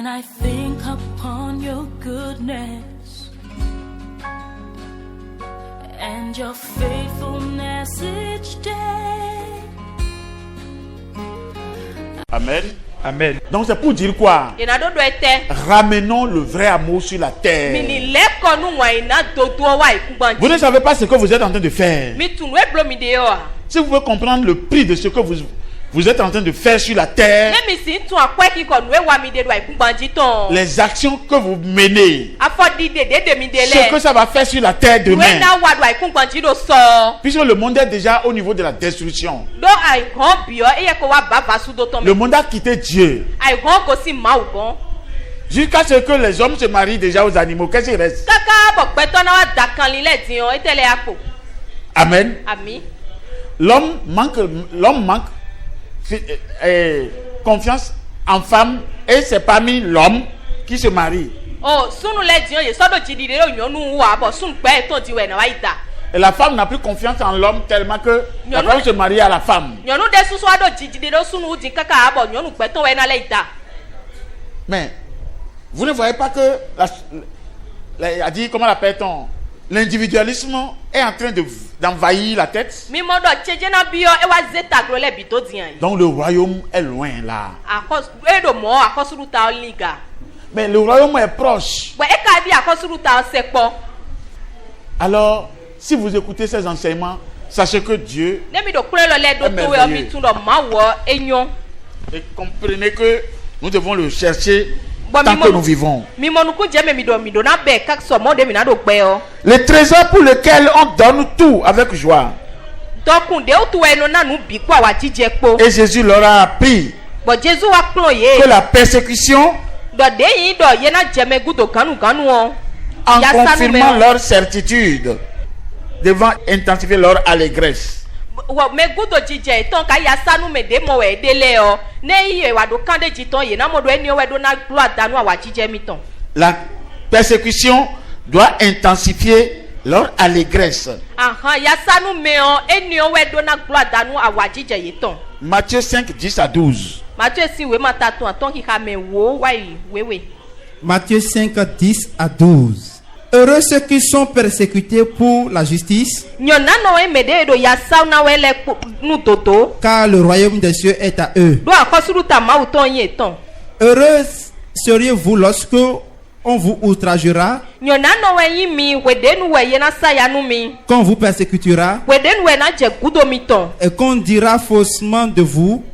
When I think upon your goodness and your faithfulness each day. Amen. Amen. Donc c'est pour dire quoi? Ramenons le vrai amour sur la terre. Vous ne savez pas ce que vous êtes en train de faire. Si vous pouvez comprendre le prix de ce que vous êtes en train de faire sur la terre, les actions que vous menez, ce que ça va faire sur la terre demain, puisque le monde est déjà au niveau de la destruction. Le monde a quitté Dieu. Jusqu'à ce que les hommes se marient déjà aux animaux, qu'est-ce qui reste? Amen. L'homme manque confiance en femme, et c'est parmi l'homme qui se marie. Et la femme n'a plus confiance en l'homme tellement que la femme se marie à la femme. Mais vous ne voyez pas que comment l'appelle-t-on? L'individualisme est en train d'envahir la tête. Donc le royaume est loin là. Mais le royaume est proche. Alors, si vous écoutez ces enseignements, sachez que Dieu est merveilleux. Et comprenez que nous devons le chercher tant que nous vivons. Le trésor pour lequel on donne tout avec joie. Et Jésus leur a appris que la persécution, en confirmant leur certitude, devant intensifier leur allégresse. La persécution doit intensifier leur allégresse. Matthieu 5, 10 à 12. Matthieu 5, 10 à 12. Heureux ceux qui sont persécutés pour la justice, car le royaume des cieux est à eux. Heureux seriez-vous lorsque on vous outragera, qu'on vous persécutera, et qu'on dira faussement de vous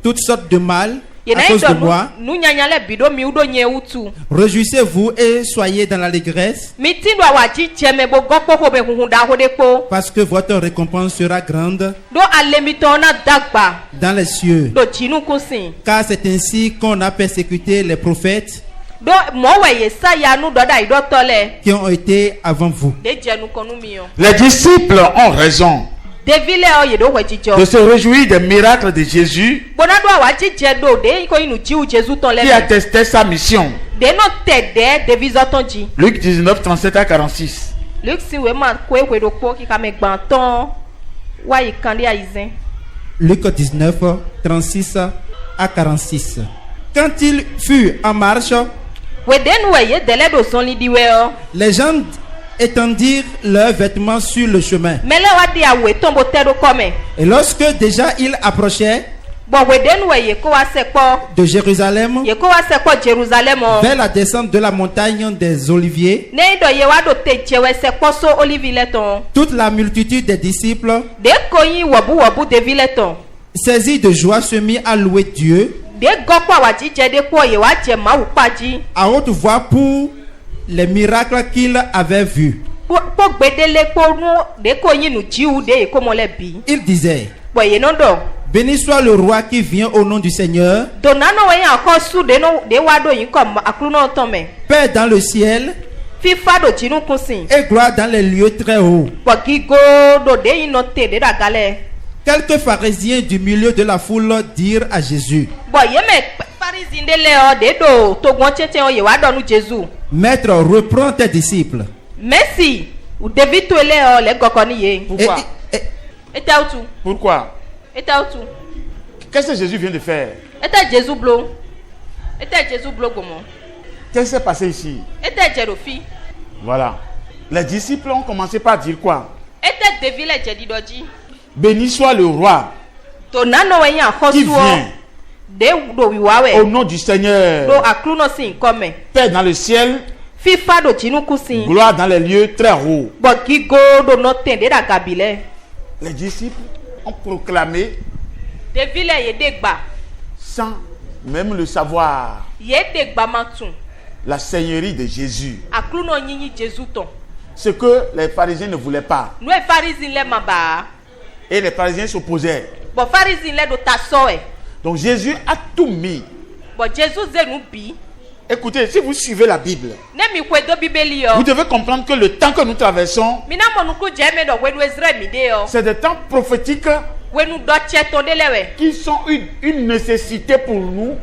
toutes sortes de mal à cause de moi. Réjouissez-vous et soyez dans l'allégresse, parce que votre récompense sera grande dans les cieux. Car c'est ainsi qu'on a persécuté les prophètes qui ont été avant vous. Les disciples ont raison de se réjouir des miracles de Jésus qui attestait sa mission. Luc 19, 37 à 46. Luc 19, 36 à 46. Quand il fut en marche, les gens étendirent leurs vêtements sur le chemin. Et lorsque déjà il approchait de Jérusalem vers la descente de la montagne des Oliviers, toute la multitude des disciples, saisis de joie, se mit à louer Dieu à haute voix pour les miracles qu'il avait vus. Il disait: béni soit le roi qui vient au nom du Seigneur. Paix dans le ciel et gloire dans les lieux très hauts. Quelques pharisiens du milieu de la foule dirent à Jésus: Maître, reprends tes disciples. Pourquoi? Qu'est-ce que Jésus vient de faire? Qu'est-ce qui s'est passé ici? Voilà. Les disciples ont commencé par dire quoi? Béni soit le roi qui vient au nom du Seigneur. Paix dans le ciel, gloire dans les lieux très hauts. Les disciples ont proclamé sans même le savoir la seigneurie de Jésus. Ce que les pharisiens ne voulaient pas. Et les pharisiens s'opposaient. Donc Jésus a tout mis. Écoutez, si vous suivez la Bible, vous devez comprendre que le temps que nous traversons, c'est des temps prophétiques qui sont une nécessité pour nous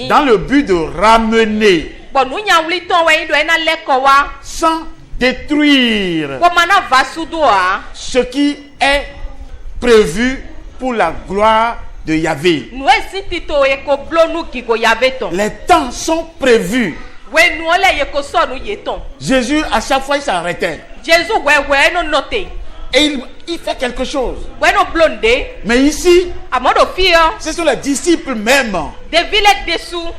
dans le but de ramener sans détruire ce qui est prévu pour la gloire de Yahvé. Les temps sont prévus. Jésus, à chaque fois, il s'arrêtait. Et il fait quelque chose. Mais ici, ce sont les disciples même,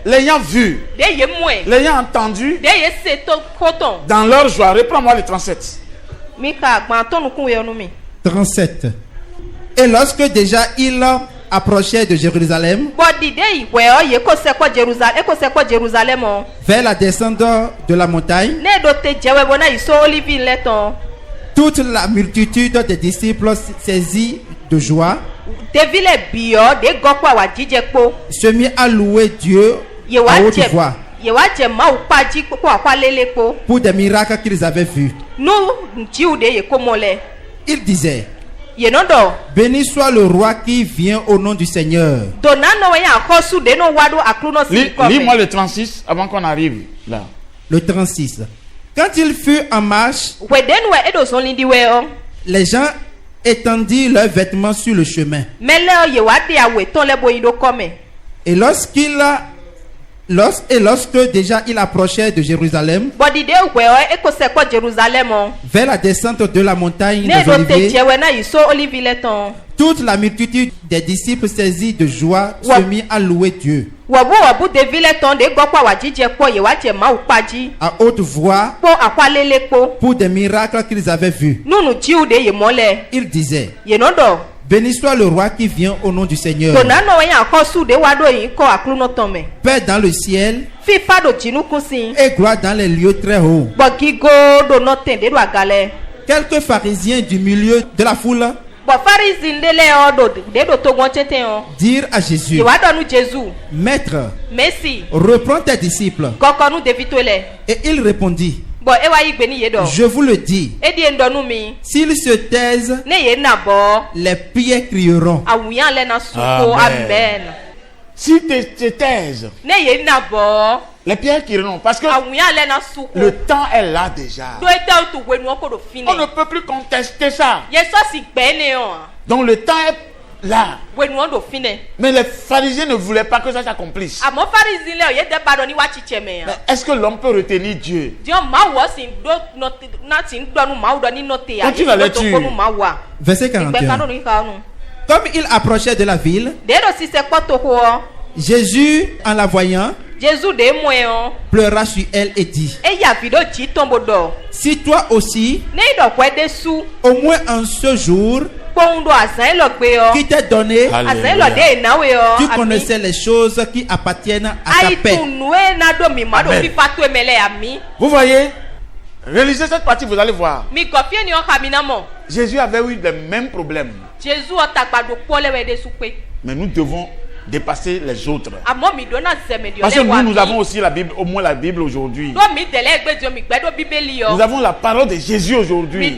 l'ayant vu, l'ayant entendu, dans leur joie. Reprends-moi le 37. 37. Et lorsque déjà il approchait de Jérusalem, vers la descente de la montagne, toute la multitude des disciples saisis de joie se mit à louer Dieu à haute voix pour des miracles qu'ils avaient vus. Ils disaient: béni soit le roi qui vient au nom du Seigneur. Lis-moi le 36 avant qu'on arrive là. Le 36. Quand il fut en marche, les gens étendirent leurs vêtements sur le chemin. Et lorsque déjà il approchait de Jérusalem, vers la descente de la montagne des Oliviers, toute la multitude des disciples saisis de joie se mit à louer Dieu à haute voix pour des miracles qu'ils avaient vus. Ils disaient: béni soit le roi qui vient au nom du Seigneur. Paix dans le ciel et gloire dans les lieux très hauts. Quelques pharisiens du milieu de la foule dirent à Jésus: Maître, reprends tes disciples. Et il répondit: je vous le dis, s'ils se taisent, les pierres crieront. Amen. Si tu te taises, les pierres crieront. Parce que le temps est là déjà. On ne peut plus contester ça. Donc le temps est là. Mais les pharisiens ne voulaient pas que ça s'accomplisse. Mais est-ce que l'homme peut retenir Dieu? Continue la lecture. Verset 41. Comme il approchait de la ville, Jésus, en la voyant, pleura sur elle et dit: si toi aussi, au moins en ce jour qui t'est donné, tu connaissais les choses qui appartiennent à ta paix. Vous voyez, réalisez cette partie, vous allez voir. Jésus avait eu les mêmes problèmes. Mais nous devons dépasser les autres. Parce que nous avons aussi la Bible, au moins la Bible aujourd'hui. Nous avons la parole de Jésus aujourd'hui.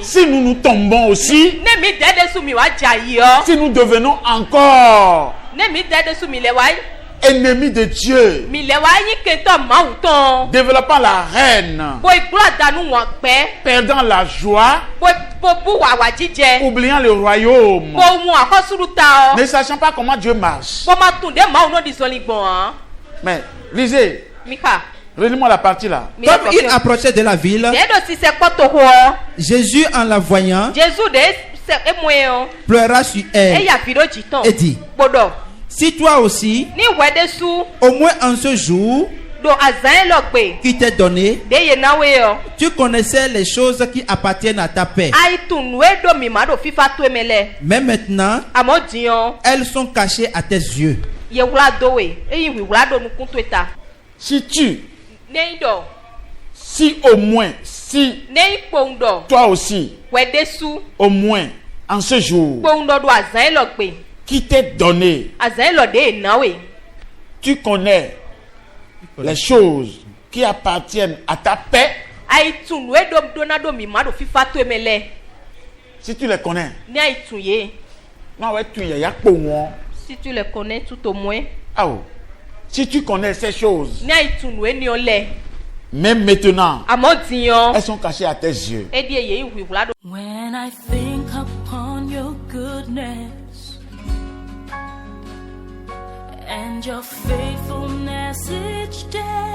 Si nous nous tombons aussi, si nous devenons encore ennemi de Dieu, développant la haine, perdant la joie, oubliant le royaume, ne sachant pas comment Dieu marche. Mais lisez, relis-moi la partie là. Comme il approchait de la ville, Jésus, en la voyant, pleura sur elle et dit: si toi aussi, au moins en ce jour qui t'est donné, tu connaissais les choses qui appartiennent à ta paix, mais maintenant elles sont cachées à tes yeux. Si au moins, si toi aussi, au moins en ce jour qui t'est donné, tu connais les choses qui appartiennent à ta paix. Si tu les connais, si tu les connais tout au moins, si tu connais ces choses, même maintenant, elles sont cachées à tes yeux. When I think upon your goodness and your faithfulness each day,